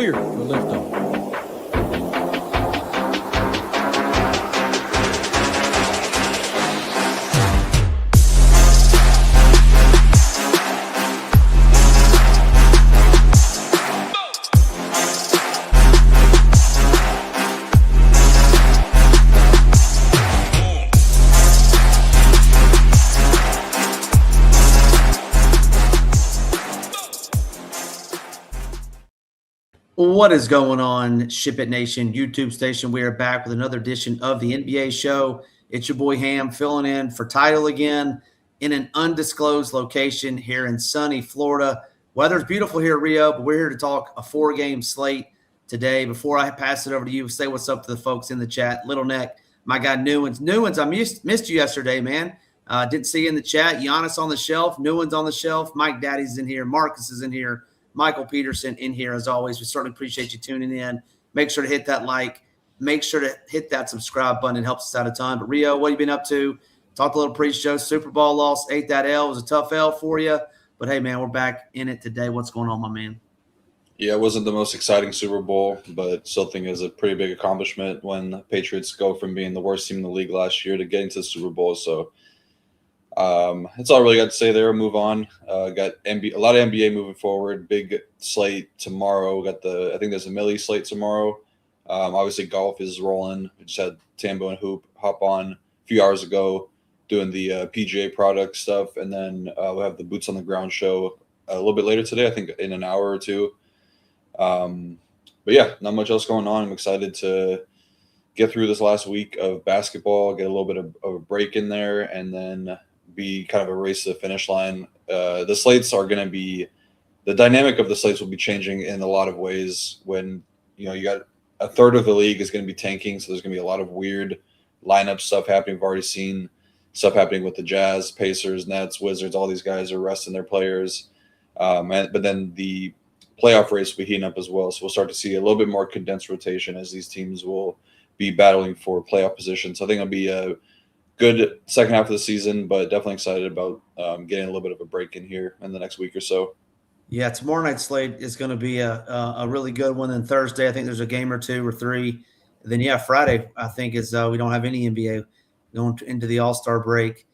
clear for liftoff. What is going on, Ship It Nation YouTube station? We are back with another edition of the NBA show. It's your boy Ham filling in for Title again in an undisclosed location here in sunny Florida. Weather's beautiful here, Rio, but we're here to talk a 4-game slate today. Before I pass it over to you, say what's up to the folks in the chat. Little Neck, my guy Newens. Newens, I missed you yesterday, man. Didn't see you in the chat. Giannis on the shelf. Newens on the shelf. Mike Daddy's in here. Marcus is in here. Michael Peterson in here as always. We certainly appreciate you tuning in. Make sure to hit that like. Make sure to hit that subscribe button. It helps us out a ton. But Rio, what have you been up to? Talked a little pre-show. Super Bowl loss. Ate that L. It was a tough L for you. But, hey, man, we're back in it today. What's going on, my man? Yeah, it wasn't the most exciting Super Bowl, but still think it's a pretty big accomplishment when the Patriots go from being the worst team in the league last year to getting to the Super Bowl. So that's all I really got to say there. Move on. Got a lot of NBA moving forward. Big slate tomorrow. I think there's a Millie slate tomorrow. Obviously, golf is rolling. We just had Tambo and Hoop hop on a few hours ago doing the PGA product stuff. And then we'll have the Boots on the Ground show a little bit later today, I think in an hour or two. But yeah, not much else going on. I'm excited to get through this last week of basketball, get a little bit of a break in there, and then be kind of a race to the finish line. The slates are going to be – the dynamic of the slates will be changing in a lot of ways when, you got a third of the league is going to be tanking, so there's going to be a lot of weird lineup stuff happening. We've already seen stuff happening with the Jazz, Pacers, Nets, Wizards. All these guys are resting their players. But then the playoff race will be heating up as well, so we'll start to see a little bit more condensed rotation as these teams will be battling for playoff positions. So I think it'll be a good second half of the season, but definitely excited about getting a little bit of a break in here in the next week or so. Yeah, tomorrow night's slate is going to be a really good one. Then Thursday, I think there's a game or two or three. And then, yeah, Friday, I think, is we don't have any NBA going into the All-Star break.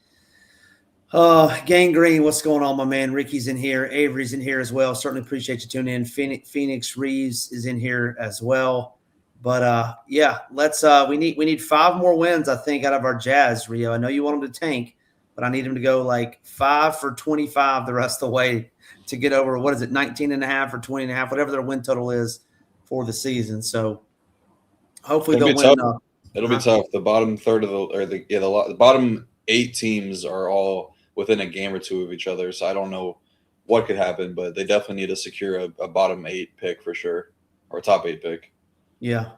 Gang Green, what's going on, my man? Ricky's in here. Avery's in here as well. Certainly appreciate you tuning in. Phoenix Reeves is in here as well. But yeah, let's we need 5 more wins, I think, out of our Jazz, Rio. I know you want them to tank, but I need them to go like 5 for 25 the rest of the way to get over, 19.5 or 20.5, whatever their win total is for the season. So hopefully they'll win. It'll be tough. The bottom third of the bottom 8 teams are all within a game or two of each other. So I don't know what could happen, but they definitely need to secure a bottom 8 pick for sure, or a top 8 pick. Yeah.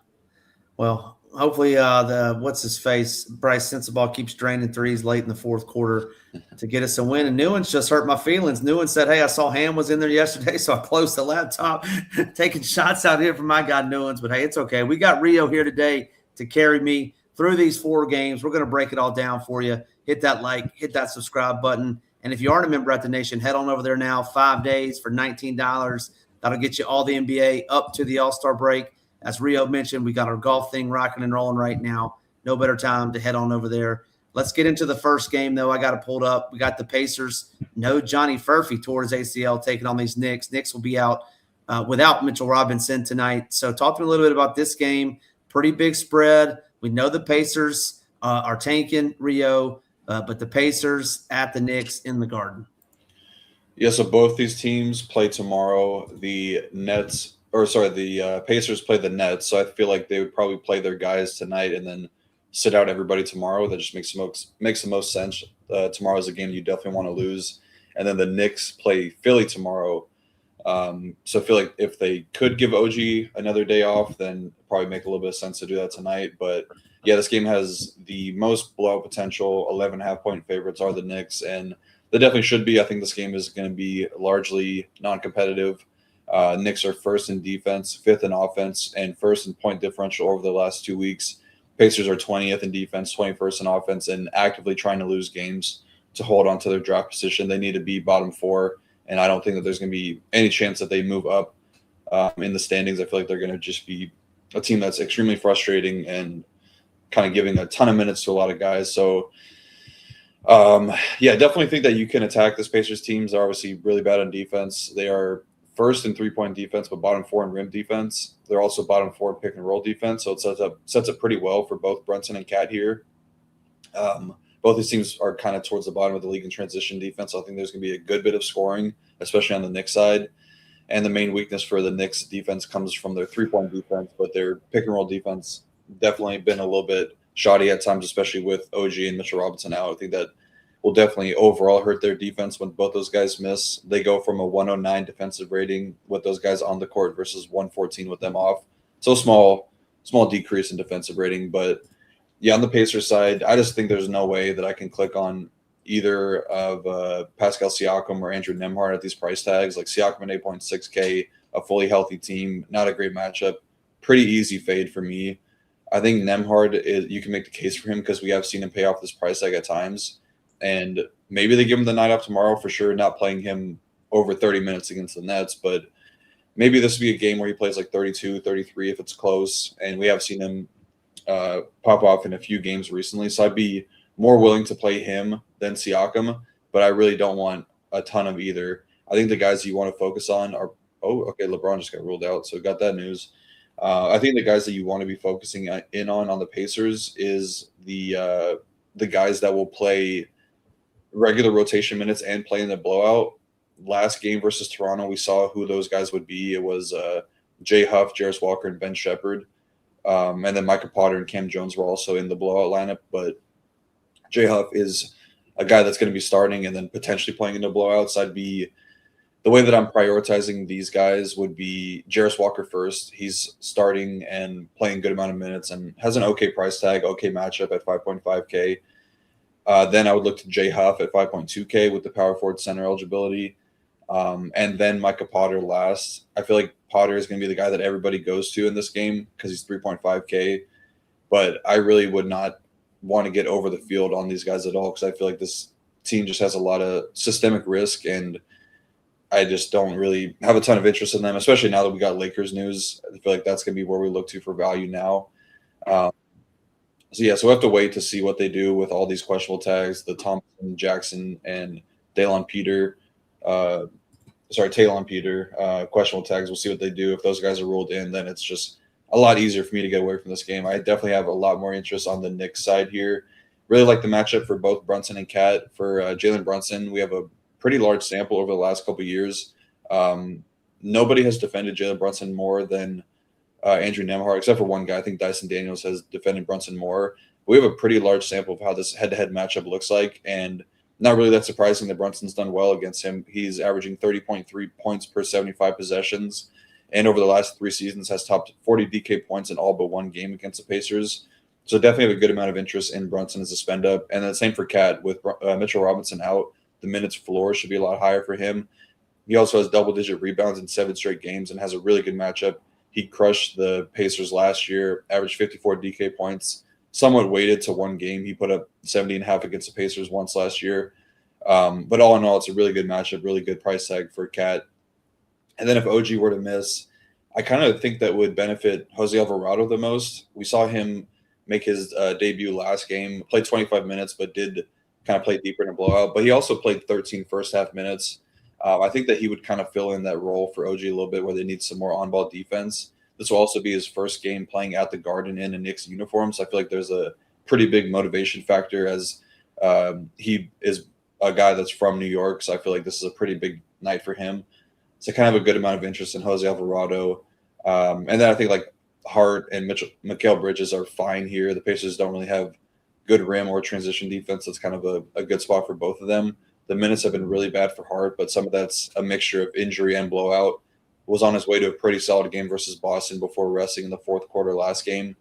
Well, hopefully what's his face, Bryce Sensabaugh keeps draining threes late in the fourth quarter to get us a win. And Newens just hurt my feelings. Newens said, hey, I saw Ham was in there yesterday, so I closed the laptop, taking shots out here from my guy Newens. But, hey, it's okay. We got Rio here today to carry me through these 4 games. We're going to break it all down for you. Hit that like, hit that subscribe button. And if you aren't a member at the Nation, head on over there now, 5 days for $19. That'll get you all the NBA up to the All-Star break. As Rio mentioned, we got our golf thing rocking and rolling right now. No better time to head on over there. Let's get into the first game, though. I got it pulled up. We got the Pacers. No Johnny Furphy tore his ACL taking on these Knicks. Knicks will be out without Mitchell Robinson tonight. So talk to me a little bit about this game. Pretty big spread. We know the Pacers are tanking, Rio, but the Pacers at the Knicks in the Garden. Yeah, so both these teams play tomorrow. The Pacers play the Nets, so I feel like they would probably play their guys tonight and then sit out everybody tomorrow. That just makes the most sense. Tomorrow is a game you definitely want to lose. And then the Knicks play Philly tomorrow. So I feel like if they could give OG another day off, then probably make a little bit of sense to do that tonight. But, yeah, this game has the most blowout potential. 11.5-point favorites are the Knicks, and they definitely should be. I think this game is going to be largely non-competitive. Knicks are first in defense, 5th in offense, and 1st in point differential over the last 2 weeks. Pacers are 20th in defense, 21st in offense, and actively trying to lose games to hold on to their draft position. They need to be bottom 4, and I don't think that there's going to be any chance that they move up in the standings. I feel like they're going to just be a team that's extremely frustrating and kind of giving a ton of minutes to a lot of guys. So, yeah, definitely think that you can attack this Pacers teams. They're obviously really bad on defense. They are first in 3-point defense, but bottom 4 in rim defense. They're also bottom 4 in pick and roll defense. So it sets up pretty well for both Brunson and Cat here. Both these teams are kind of towards the bottom of the league in transition defense. So I think there's going to be a good bit of scoring, especially on the Knicks side. And the main weakness for the Knicks defense comes from their 3-point defense, but their pick and roll defense definitely been a little bit shoddy at times, especially with OG and Mitchell Robinson out. I think that will definitely overall hurt their defense when both those guys miss. They go from a 109 defensive rating with those guys on the court versus 114 with them off. So small decrease in defensive rating. But yeah, on the Pacers side, I just think there's no way that I can click on either of Pascal Siakam or Andrew Nembhard at these price tags. Like Siakam at 8.6K, a fully healthy team, not a great matchup. Pretty easy fade for me. I think Nembhard, you can make the case for him because we have seen him pay off this price tag at times. And maybe they give him the night off tomorrow for sure, not playing him over 30 minutes against the Nets. But maybe this will be a game where he plays like 32, 33 if it's close. And we have seen him pop off in a few games recently. So I'd be more willing to play him than Siakam, but I really don't want a ton of either. I think the guys you want to focus on are LeBron just got ruled out, so got that news. I think the guys that you want to be focusing in on the Pacers is the guys that will play regular rotation minutes and play in the blowout. Last game versus Toronto, we saw who those guys would be. It was Jay Huff, Jarris Walker, and Ben Shepherd. And then Micah Potter and Cam Jones were also in the blowout lineup, but Jay Huff is a guy that's going to be starting and then potentially playing in the blowouts. The way that I'm prioritizing these guys would be Jarris Walker first. He's starting and playing a good amount of minutes and has an okay price tag, okay matchup at 5.5K. Then I would look to Jay Huff at 5.2K with the power forward center eligibility. And then Micah Potter last. I feel like Potter is going to be the guy that everybody goes to in this game because he's 3.5K. But I really would not want to get over the field on these guys at all because I feel like this team just has a lot of systemic risk, and I just don't really have a ton of interest in them, especially now that we got Lakers news. I feel like that's going to be where we look to for value now. So we'll have to wait to see what they do with all these questionable tags, the Thompson, Jackson, and Talon Peter, questionable tags. We'll see what they do. If those guys are ruled in, then it's just a lot easier for me to get away from this game. I definitely have a lot more interest on the Knicks side here. Really like the matchup for both Brunson and Cat. For Jalen Brunson, we have a pretty large sample over the last couple of years. Nobody has defended Jalen Brunson more than Andrew Nembhard, except for one guy. I think Dyson Daniels has defended Brunson more. We have a pretty large sample of how this head-to-head matchup looks like, and not really that surprising that Brunson's done well against him. He's averaging 30.3 points per 75 possessions, and over the last 3 seasons has topped 40 DK points in all but one game against the Pacers. So definitely have a good amount of interest in Brunson as a spend-up. And then same for Cat. With Mitchell Robinson out, the minutes floor should be a lot higher for him. He also has double-digit rebounds in 7 straight games and has a really good matchup. He crushed the Pacers last year, averaged 54 DK points, somewhat weighted to one game. He put up 70.5 against the Pacers once last year. But all in all, it's a really good matchup, really good price tag for Cat. And then if OG were to miss, I kind of think that would benefit Jose Alvarado the most. We saw him make his debut last game, played 25 minutes, but did kind of play deeper in a blowout. But he also played 13 first-half minutes. I think that he would kind of fill in that role for OG a little bit where they need some more on-ball defense. This will also be his first game playing at the Garden in a Knicks uniform, so I feel like there's a pretty big motivation factor as he is a guy that's from New York, so I feel like this is a pretty big night for him. So kind of a good amount of interest in Jose Alvarado. And then I think like Hart and Mikal Bridges are fine here. The Pacers don't really have good rim or transition defense. That's kind of a good spot for both of them. The minutes have been really bad for Hart, but some of that's a mixture of injury and blowout. Was on his way to a pretty solid game versus Boston before resting in the fourth quarter last game.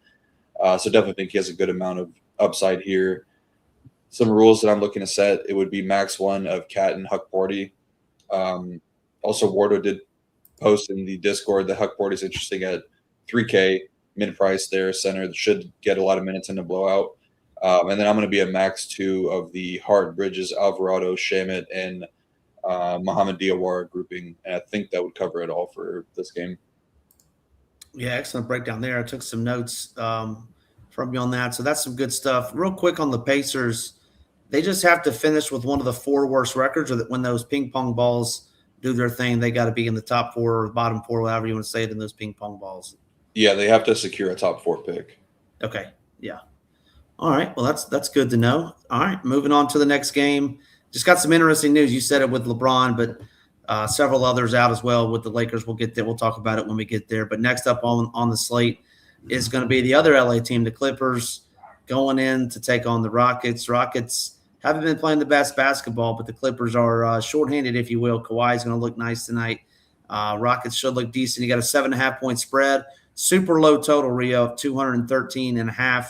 So definitely think he has a good amount of upside here. Some rules that I'm looking to set, it would be max 1 of Cat and Huck Porty. Also, Wardo did post in the Discord that Huck Porty is interesting at 3K, mid-price there, center that should get a lot of minutes in the blowout. And then I'm going to be a max 2 of the Hart, Bridges, Alvarado, Shamit, and Mohamed Diawara grouping. And I think that would cover it all for this game. Yeah, excellent breakdown there. I took some notes from you on that. So that's some good stuff. Real quick on the Pacers, they just have to finish with one of the four worst records, or that when those ping pong balls do their thing, they got to be in the top four or bottom four, whatever you want to say it, in those ping pong balls. Yeah, they have to secure a top 4 pick. Okay. Yeah. All right. Well, that's good to know. All right. Moving on to the next game. Just got some interesting news. You said it with LeBron, but several others out as well with the Lakers. We'll get there. We'll talk about it when we get there. But next up on the slate is going to be the other LA team, the Clippers, going in to take on the Rockets. Rockets haven't been playing the best basketball, but the Clippers are shorthanded, if you will. Kawhi's going to look nice tonight. Rockets should look decent. You got a 7.5-point spread. Super low total, Rio, of 213.5.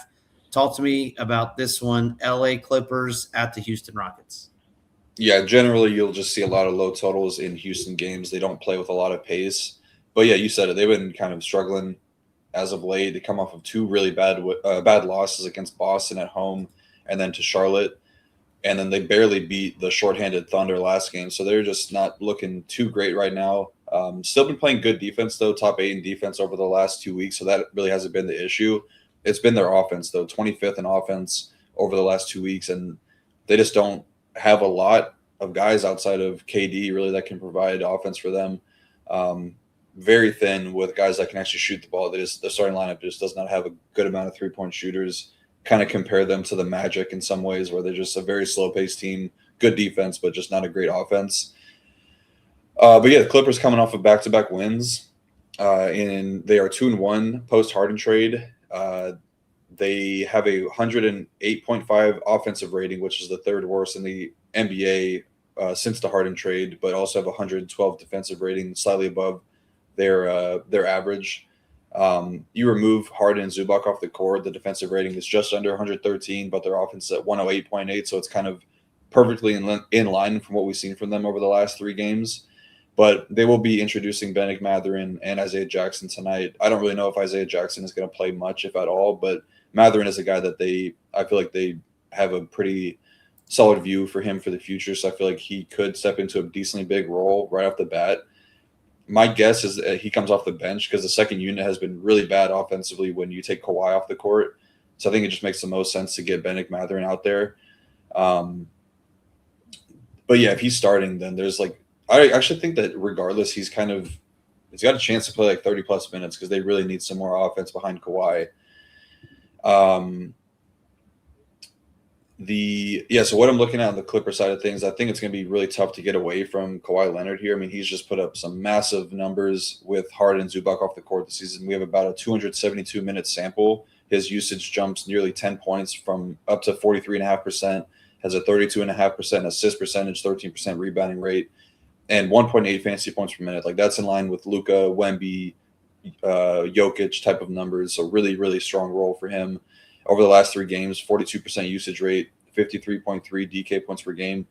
Talk to me about this one, LA Clippers at the Houston Rockets. Yeah, generally you'll just see a lot of low totals in Houston games. They don't play with a lot of pace. But yeah, you said it. They've been kind of struggling as of late. They come off of 2 really bad losses against Boston at home and then to Charlotte. And then they barely beat the shorthanded Thunder last game. So they're just not looking too great right now. Still been playing good defense, though, top 8 in defense over the last 2 weeks. So that really hasn't been the issue. It's been their offense, though, 25th in offense over the last 2 weeks. And they just don't have a lot of guys outside of KD really that can provide offense for them. Very thin with guys that can actually shoot the ball. The starting lineup just does not have a good amount of three-point shooters. Kind of compare them to the Magic in some ways, where they're just a very slow-paced team, good defense, but just not a great offense. But yeah, the Clippers coming off of back-to-back wins, and they are 2-1 post-Harden trade. They have a 108.5 offensive rating, which is the third worst in the NBA since the Harden trade, but also have 112 defensive rating, slightly above their average. You remove Harden and Zubac off the court, the defensive rating is just under 113, but their offense is at 108.8, so it's kind of perfectly in line from what we've seen from them over the last 3 games. But they will be introducing Bennett Mathurin and Isaiah Jackson tonight. I don't really know if Isaiah Jackson is going to play much, if at all, but Mathurin is a guy that I feel like they have a pretty solid view for him for the future, so I feel like he could step into a decently big role right off the bat. My guess is that he comes off the bench because the second unit has been really bad offensively when you take Kawhi off the court. So I think it just makes the most sense to get Bennett Mathurin out there. But yeah, if he's starting, then there's I actually think that regardless, he's got a chance to play 30-plus minutes because they really need some more offense behind Kawhi. So what I'm looking at on the Clipper side of things, I think it's going to be really tough to get away from Kawhi Leonard here. I mean, he's just put up some massive numbers with Harden and Zubac off the court this season. We have about a 272-minute sample. His usage jumps nearly 10 points from up to 43.5%, has a 32.5% assist percentage, 13% rebounding rate, and 1.8 fantasy points per minute. That's in line with Luka, Wemby, Jokic type of numbers. So really, really strong role for him. Over the last 3 games, 42% usage rate, 53.3 DK points per game,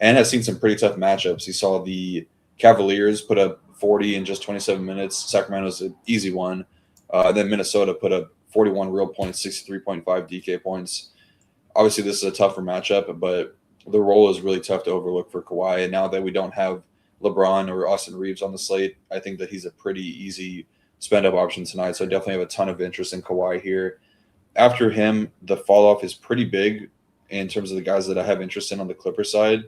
and has seen some pretty tough matchups. He saw the Cavaliers put up 40 in just 27 minutes. Sacramento's an easy one. Then Minnesota put up 41 real points, 63.5 DK points. Obviously, this is a tougher matchup, but the role is really tough to overlook for Kawhi. And now that we don't have LeBron or Austin Reeves on the slate, I think that he's a pretty easy spend-up option tonight. So I definitely have a ton of interest in Kawhi here. After him, the fall off is pretty big in terms of the guys that I have interest in on the Clippers side.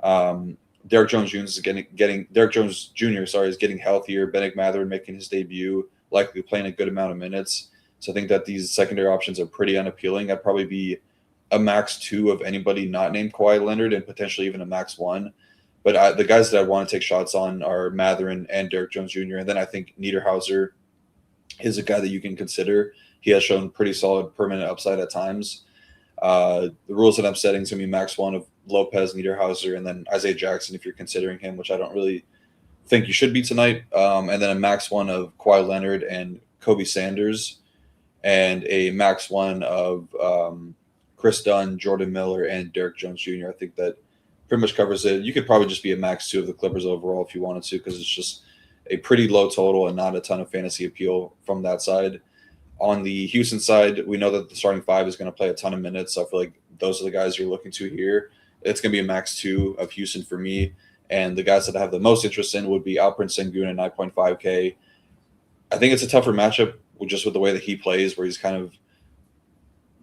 Derrick Jones Jr. is getting healthier. Bennett Mathurin making his debut, likely playing a good amount of minutes. So I think that these secondary options are pretty unappealing. I'd probably be a max 2 of anybody not named Kawhi Leonard and potentially even a max 1. But the guys that I want to take shots on are Mathurin and Derrick Jones Jr. And then I think Niederhauser is a guy that you can consider. He has shown pretty solid permanent upside at times. The rules that I'm setting is going to be max 1 of Lopez, Niederhauser, and then Isaiah Jackson if you're considering him, which I don't really think you should be tonight. And then a max 1 of Kawhi Leonard and Kobe Sanders, and a max 1 of Chris Dunn, Jordan Miller, and Derrick Jones Jr. I think that pretty much covers it. You could probably just be a max 2 of the Clippers overall if you wanted to, because it's just a pretty low total and not a ton of fantasy appeal from that side. On the Houston side, we know that the starting 5 is going to play a ton of minutes. So I feel like those are the guys you're looking to here. It's going to be a max 2 of Houston for me. And the guys that I have the most interest in would be Alperen Sengun at 9.5K. I think it's a tougher matchup just with the way that he plays, where he's kind of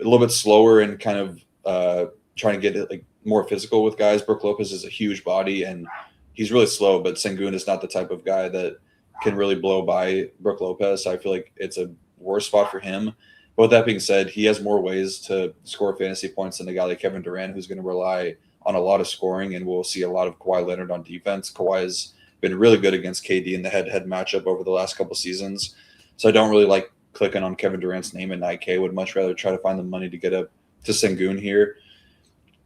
a little bit slower and kind of trying to get it like more physical with guys. Brook Lopez is a huge body and he's really slow, but Sengun is not the type of guy that can really blow by Brook Lopez. So I feel like it's a worse spot for him. But with that being said, he has more ways to score fantasy points than a guy like Kevin Durant, who's going to rely on a lot of scoring, and we'll see a lot of Kawhi Leonard on defense. Kawhi has been really good against KD in the head-to-head matchup over the last couple seasons. So I don't really like clicking on Kevin Durant's name at 9K. Would much rather try to find the money to get up to Sengun here.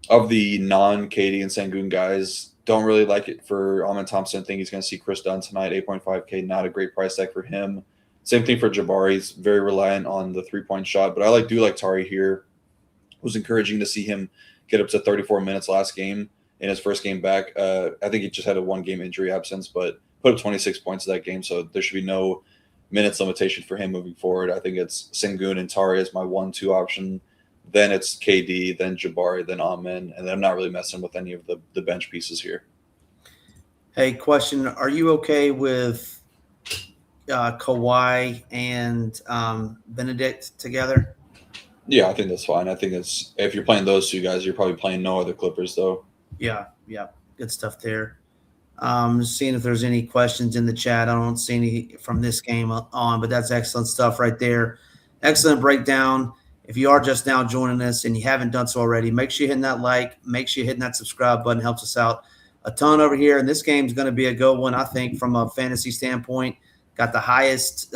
Of the non-KD and Sengun guys, don't really like it for Amen Thompson. I think he's going to see Chris Dunn tonight, 8.5K, not a great price tag for him. Same thing for Jabari. He's very reliant on the three-point shot, but I do like Tari here. It was encouraging to see him get up to 34 minutes last game in his first game back. I think he just had a one-game injury absence, but put up 26 points that game, so there should be no minutes limitation for him moving forward. I think it's Sengun and Tari as my 1-2 option. Then it's KD, then Jabari, then Amen, and then I'm not really messing with any of the bench pieces here. Hey, question. Are you okay with Kawhi and Benedict together? Yeah, I think that's fine. I think it's if you're playing those two guys, you're probably playing no other Clippers, though. Yeah. Good stuff there. Just seeing if there's any questions in the chat. I don't see any from this game on, but that's excellent stuff right there. Excellent breakdown. If you are just now joining us and you haven't done so already, make sure you're hitting that like, make sure you're hitting that subscribe button. Helps us out a ton over here. And this game is going to be a good one, I think, from a fantasy standpoint. Got the highest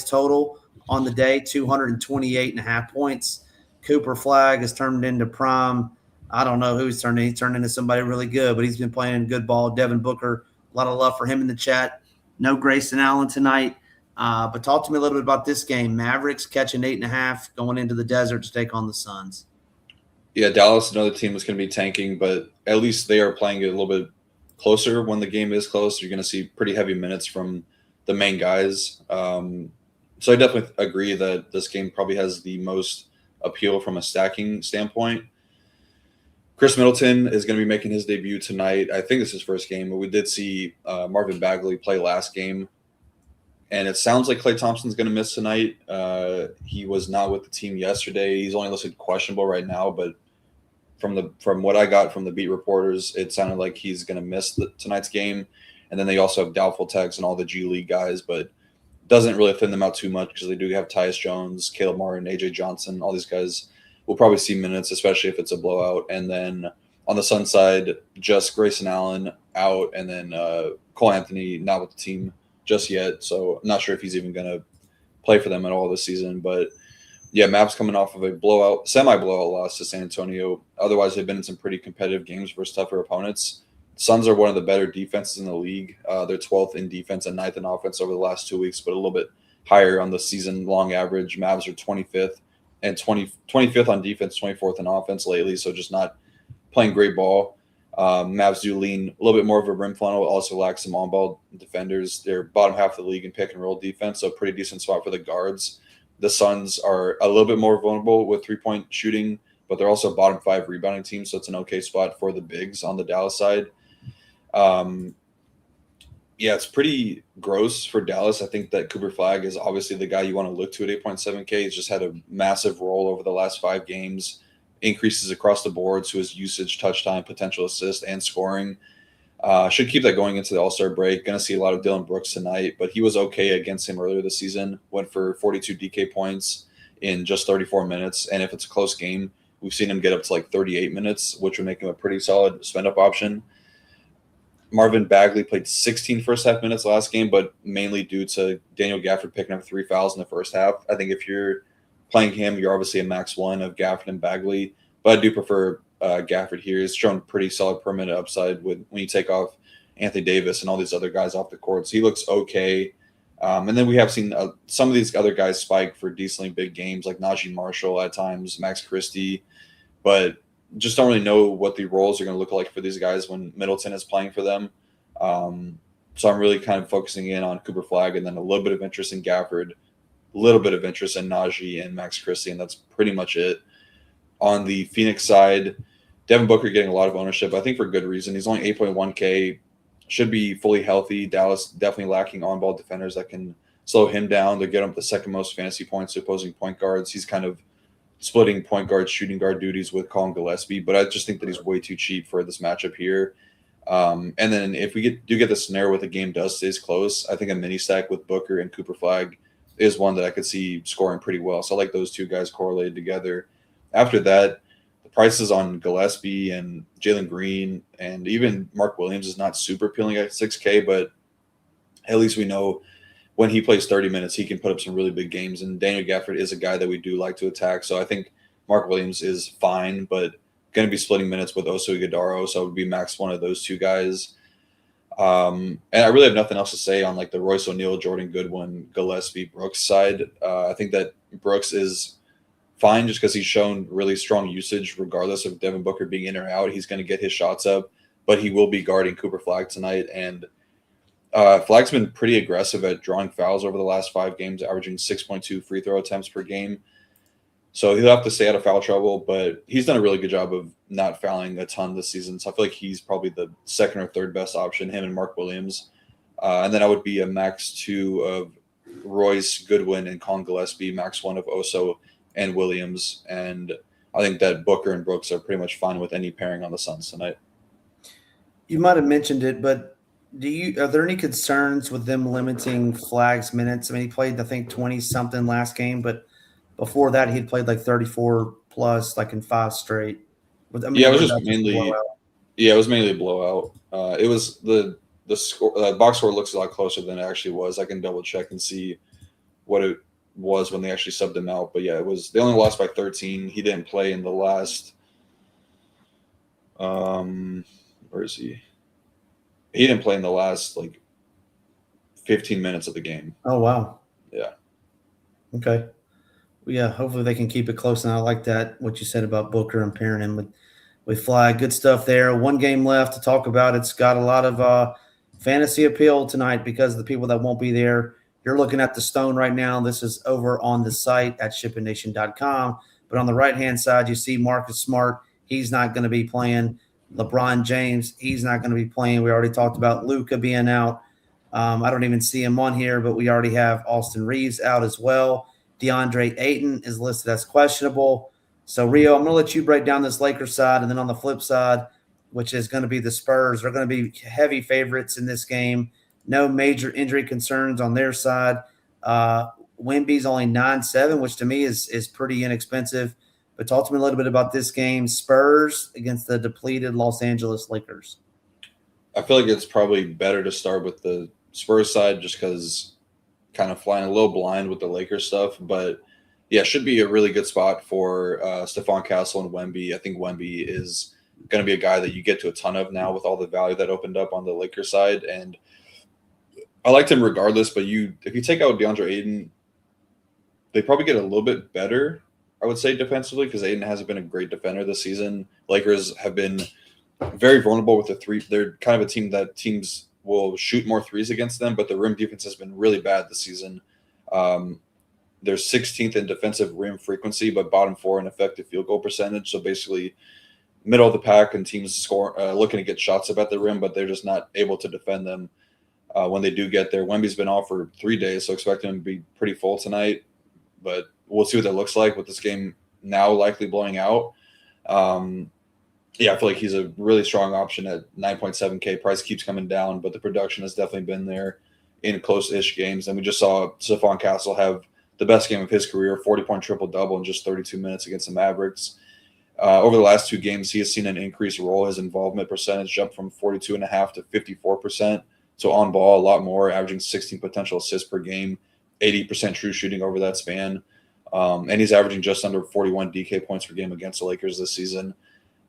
total on the day, 228.5 points. Cooper Flag has turned into prime. I don't know who he's turned into. He's turned into somebody really good, but he's been playing good ball. Devin Booker, a lot of love for him in the chat. No Grayson Allen tonight. But talk to me a little bit about this game. Mavericks catching 8.5, going into the desert to take on the Suns. Yeah, Dallas, another team that's going to be tanking, but at least they are playing it a little bit closer when the game is close. You're going to see pretty heavy minutes from the main guys. So I definitely agree that this game probably has the most appeal from a stacking standpoint. Chris Middleton is going to be making his debut tonight. I think it's his first game, but we did see Marvin Bagley play last game. And it sounds like Klay Thompson's going to miss tonight. He was not with the team yesterday. He's only listed questionable right now, but from what I got from the beat reporters, it sounded like he's going to miss tonight's game. And then they also have doubtful tags and all the G League guys, but doesn't really thin them out too much because they do have Tyus Jones, Caleb Martin, AJ Johnson. All these guys will probably see minutes, especially if it's a blowout. And then on the Sun side, just Grayson Allen out, and then Cole Anthony not with the team just yet. So I'm not sure if he's even going to play for them at all this season. But yeah, Mavs coming off of a semi-blowout loss to San Antonio. Otherwise, they've been in some pretty competitive games versus tougher opponents. Suns are one of the better defenses in the league. They're 12th in defense and 9th in offense over the last 2 weeks, but a little bit higher on the season-long average. Mavs are 25th and 25th on defense, 24th in offense lately, so just not playing great ball. Mavs do lean a little bit more of a rim funnel, also lack some on-ball defenders. They're bottom half of the league in pick-and-roll defense, so pretty decent spot for the guards. The Suns are a little bit more vulnerable with three-point shooting, but they're also a bottom 5 rebounding team, so it's an okay spot for the bigs on the Dallas side. Yeah, it's pretty gross for Dallas. I think that Cooper Flag is obviously the guy you want to look to at 8.7K. He's just had a massive role over the last 5 games, increases across the board to his usage, touch time, potential assist, and scoring. Should keep that going into the All-Star break. Going to see a lot of Dillon Brooks tonight, but he was okay against him earlier this season. Went for 42 DK points in just 34 minutes, and if it's a close game, we've seen him get up to like 38 minutes, which would make him a pretty solid spend-up option. Marvin Bagley played 16 first-half minutes last game, but mainly due to Daniel Gafford picking up 3 fouls in the first half. I think if you're playing him, you're obviously a max 1 of Gafford and Bagley, but I do prefer Gafford here. He's shown pretty solid per minute upside when you take off Anthony Davis and all these other guys off the court. So he looks okay. And then we have seen some of these other guys spike for decently big games, like Najee Marshall at times, Max Christie, but just don't really know what the roles are going to look like for these guys when Middleton is playing for them. So I'm really kind of focusing in on Cooper Flag and then a little bit of interest in Gafford, a little bit of interest in Najee and Max Christie, and that's pretty much it. On the Phoenix side, Devin Booker getting a lot of ownership, I think for good reason. He's only 8.1K, should be fully healthy. Dallas definitely lacking on-ball defenders that can slow him down to get him the second most fantasy points to opposing point guards. He's kind of splitting point guard, shooting guard duties with Colin Gillespie, but I just think that he's way too cheap for this matchup here. And then if we do get the scenario where the game does stays close, I think a mini stack with Booker and Cooper Flag is one that I could see scoring pretty well. So I like those two guys correlated together. After that, the prices on Gillespie and Jalen Green and even Mark Williams is not super appealing at 6K, but at least we know when he plays 30 minutes, he can put up some really big games. And Daniel Gafford is a guy that we do like to attack. So I think Mark Williams is fine, but going to be splitting minutes with Oso Ighodaro. So it would be max one of those two guys. And I really have nothing else to say on like the Royce O'Neal, Jordan Goodwin, Gillespie, Brooks side. I think that Brooks is fine just because he's shown really strong usage regardless of Devin Booker being in or out. He's going to get his shots up, but he will be guarding Cooper Flag tonight. And Flag's been pretty aggressive at drawing fouls over the last 5 games, averaging 6.2 free throw attempts per game. So he'll have to stay out of foul trouble, but he's done a really good job of not fouling a ton this season. So I feel like he's probably the second or third best option, him and Mark Williams. And then I would be a max 2 of Royce, Goodwin, and Colin Gillespie, max 1 of Oso and Williams. And I think that Booker and Brooks are pretty much fine with any pairing on the Suns tonight. You might have mentioned it, but are there any concerns with them limiting Flag's minutes? I mean, he played, I think, 20-something last game, but before that, he'd played like 34 plus, like in 5 straight. It was mainly a blowout. It was the score. Box score looks a lot closer than it actually was. I can double check and see what it was when they actually subbed him out. But yeah, they only lost by 13. He didn't play in the last. Where is he? He didn't play in the last like 15 minutes of the game. Oh wow. Yeah. Okay. Well, yeah, hopefully they can keep it close. And I like that, what you said about Booker and pairing him with Flag. Good stuff there. 1 game left to talk about. It's got a lot of fantasy appeal tonight because of the people that won't be there. You're looking at the stone right now. This is over on the site at shippingnation.com. But on the right-hand side, you see Marcus Smart. He's not going to be playing. LeBron James, he's not going to be playing. We already talked about Luka being out. I don't even see him on here, but we already have Austin Reeves out as well. DeAndre Ayton is listed as questionable. So, Rio, I'm going to let you break down this Lakers side. And then on the flip side, which is going to be the Spurs, they're going to be heavy favorites in this game. No major injury concerns on their side. Wemby's only 9.7, which to me is pretty inexpensive. But talk to me a little bit about this game, Spurs against the depleted Los Angeles Lakers. I feel like it's probably better to start with the Spurs side just because kind of flying a little blind with the Lakers stuff. But, yeah, should be a really good spot for Stephon Castle and Wemby. I think Wemby is going to be a guy that you get to a ton of now with all the value that opened up on the Lakers side. And I liked him regardless, but if you take out DeAndre Ayton, they probably get a little bit better, I would say, defensively, because Ayton hasn't been a great defender this season. Lakers have been very vulnerable with the three. They're kind of a team that teams will shoot more threes against them, but the rim defense has been really bad this season. They're 16th in defensive rim frequency, but bottom 4 in effective field goal percentage. So basically middle of the pack, and teams looking to get shots up at the rim, but they're just not able to defend them when they do get there. Wemby's been off for 3 days, so expect him to be pretty full tonight. But we'll see what that looks like with this game now likely blowing out. Yeah, I feel like he's a really strong option at 9.7K. Price keeps coming down, but the production has definitely been there in close-ish games. And we just saw Stephon Castle have the best game of his career, 40-point triple-double in just 32 minutes against the Mavericks. Over the last 2 games, he has seen an increased role. His involvement percentage jumped from 42.5% to 54%. So on ball, a lot more, averaging 16 potential assists per game, 80% true shooting over that span. And he's averaging just under 41 DK points per game against the Lakers this season.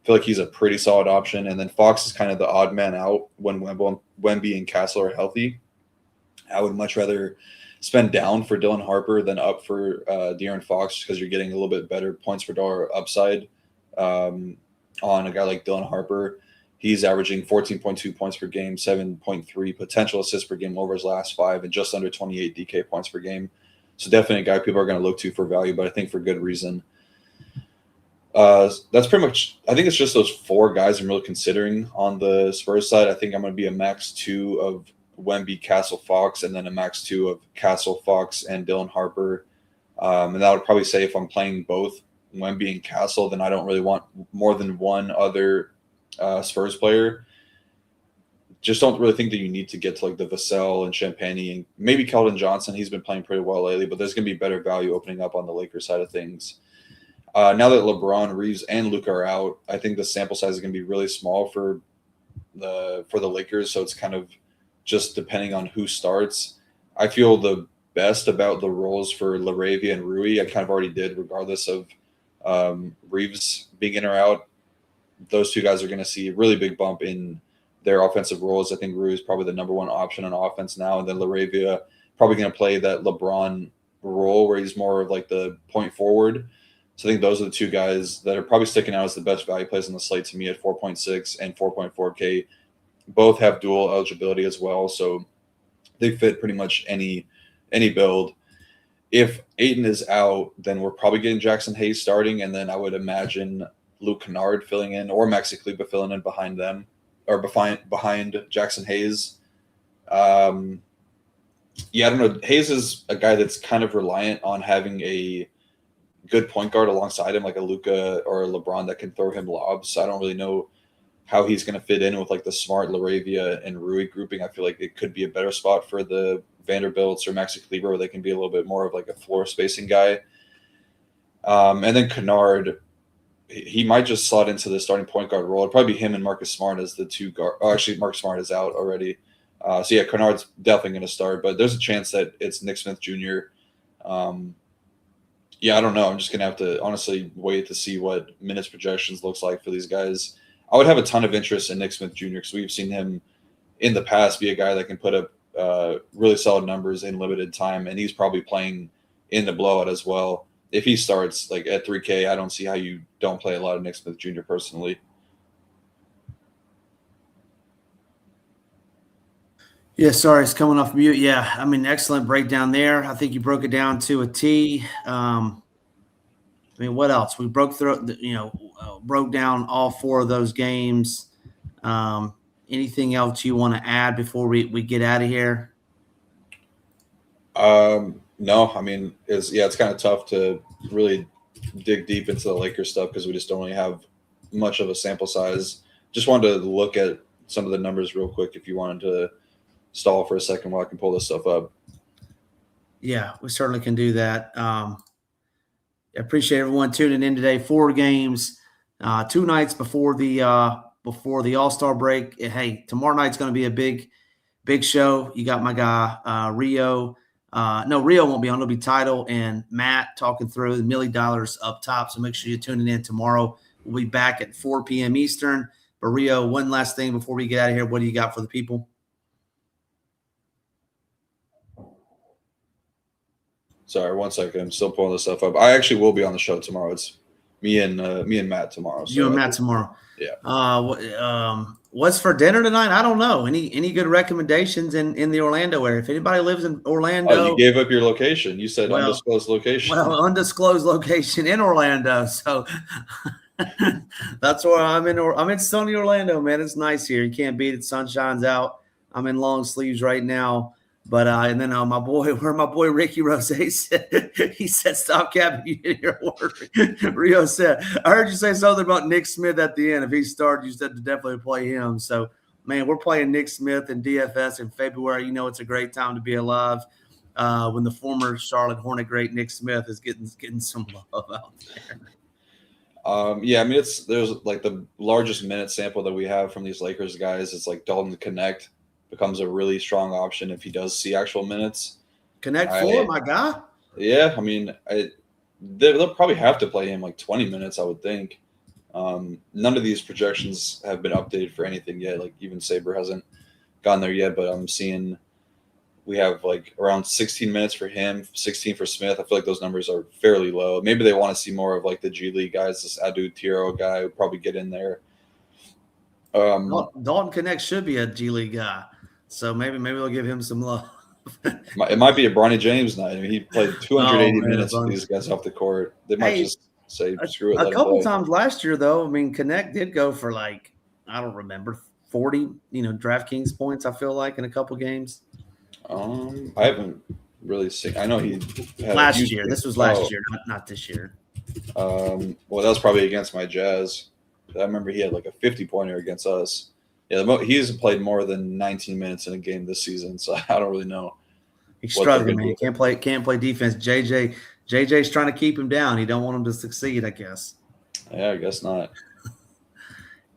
I feel like he's a pretty solid option. And then Fox is kind of the odd man out when Wemby and Castle are healthy. I would much rather spend down for Dylan Harper than up for De'Aaron Fox because you're getting a little bit better points per dollar upside on a guy like Dylan Harper. He's averaging 14.2 points per game, 7.3 potential assists per game over his last 5, and just under 28 DK points per game. So definitely a guy people are going to look to for value, but I think for good reason. That's pretty much – I think it's just those 4 guys I'm really considering on the Spurs side. I think I'm going to be a max 2 of Wemby, Castle, Fox, and then a max 2 of Castle, Fox, and Dylan Harper. And I would probably say if I'm playing both Wemby and Castle, then I don't really want more than one other Spurs player. Just don't really think that you need to get to like the Vassell and Champagny and maybe Keldon Johnson. He's been playing pretty well lately, but there's going to be better value opening up on the Lakers side of things. Now that LeBron, Reeves, and Luka are out, I think the sample size is going to be really small for the Lakers. So it's kind of just depending on who starts. I feel the best about the roles for LaRavia and Rui. I kind of already did, regardless of Reeves being in or out. Those two guys are going to see a really big bump in their offensive roles. I think Rui is probably the number one option on offense now, and then LaRavia probably going to play that LeBron role where he's more of like the point forward. So I think those are the two guys that are probably sticking out as the best value plays on the slate to me at 4.6 and 4.4K. Both have dual eligibility as well, so they fit pretty much any build. If Ayton is out, then we're probably getting Jackson Hayes starting, and then I would imagine Luke Kennard filling in or Maxi Kleber filling in behind them or behind Jackson Hayes. I don't know. Hayes is a guy that's kind of reliant on having a good point guard alongside him, like a Luka or a LeBron that can throw him lobs. So I don't really know how he's going to fit in with like the Smart, LaRavia, and Rui grouping. I feel like it could be a better spot for the Vanderbilts or Maxi Kleber where they can be a little bit more of like a floor spacing guy. And then Kennard, he might just slot into the starting point guard role. It'd probably be him and Marcus Smart as the two guard. Oh, actually, Marcus Smart is out already. So yeah, Kennard's definitely going to start, but there's a chance that it's Nick Smith Jr. I don't know. I'm just going to have to honestly wait to see what minutes projections looks like for these guys. I would have a ton of interest in Nick Smith Jr. because we've seen him in the past be a guy that can put up really solid numbers in limited time, and he's probably playing in the blowout as well. If he starts like at 3K, I don't see how you don't play a lot of Nick Smith Jr. personally. Yeah, sorry, it's coming off mute. Yeah, I mean, excellent breakdown there. I think you broke it down to a T. What else? We broke down all four of those games. Anything else you want to add before we get out of here? No, I mean, it's kind of tough to really dig deep into the Lakers stuff because we just don't really have much of a sample size. Just wanted to look at some of the numbers real quick if you wanted to stall for a second while I can pull this stuff up. Yeah, we certainly can do that. I appreciate everyone tuning in today. 4 games, 2 nights before the All-Star break. Hey, tomorrow night's going to be a big show. You got my guy Rio. No, Rio won't be on. It'll be Title and Matt talking through the $1 million up top. So make sure you're tuning in tomorrow. We'll be back at 4 p.m. Eastern. But Rio, one last thing before we get out of here. What do you got for the people? Sorry, 1 second. I'm still pulling this stuff up. I actually will be on the show tomorrow. It's me and Matt tomorrow. So you and Matt tomorrow. Yeah. What's for dinner tonight? I don't know. Any good recommendations in the Orlando area? If anybody lives in Orlando, you gave up your location. You said undisclosed location. Well, undisclosed location in Orlando. So that's where I'm in. I'm in sunny Orlando, man. It's nice here. You can't beat it. Sun shines out. I'm in long sleeves right now. But and then my boy Ricky Rose said, he said, "Stop capping, you didn't hear a word." Rio said, "I heard you say something about Nick Smith at the end. If he started, you said to definitely play him." So, man, we're playing Nick Smith in DFS in February. You know, it's a great time to be alive when the former Charlotte Hornet great Nick Smith is getting some love out there. There's like the largest minute sample that we have from these Lakers guys. It's like Dalton Connect becomes a really strong option if he does see actual minutes. Connect 4, my guy. Yeah, I mean, they'll probably have to play him like 20 minutes, I would think. None of these projections have been updated for anything yet. Like even Saber hasn't gone there yet, but I'm seeing we have like around 16 minutes for him, 16 for Smith. I feel like those numbers are fairly low. Maybe they want to see more of like the G League guys. This Adu Tiro guy would probably get in there. Dalton Connect should be a G League guy. So maybe we'll give him some love. It might be a Bronny James night. I mean, he played 280 minutes with these guys off the court. They might just say, screw it. A couple times last year, though, I mean, Connect did go for like, I don't remember, 40, DraftKings points, I feel like, in a couple games. I haven't really seen. I know he had last year. This was last year, not this year. Well, that was probably against my Jazz. I remember he had like a 50-pointer against us. Yeah, he's played more than 19 minutes in a game this season, so I don't really know. He's struggling, man. He can't play defense. JJ's trying to keep him down. He don't want him to succeed, I guess. Yeah, I guess not.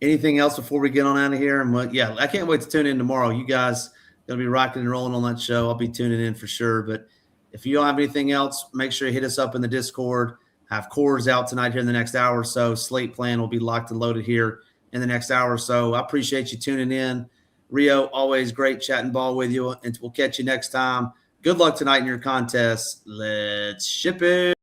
Anything else before we get on out of here? Yeah, I can't wait to tune in tomorrow. You guys going to be rocking and rolling on that show. I'll be tuning in for sure. But if you don't have anything else, make sure you hit us up in the Discord. Have cores out tonight here in the next hour or so. Slate plan will be locked and loaded here in the next hour or so. I appreciate you tuning in. Rio, always great chatting ball with you, and we'll catch you next time. Good luck tonight in your contest. Let's ship it.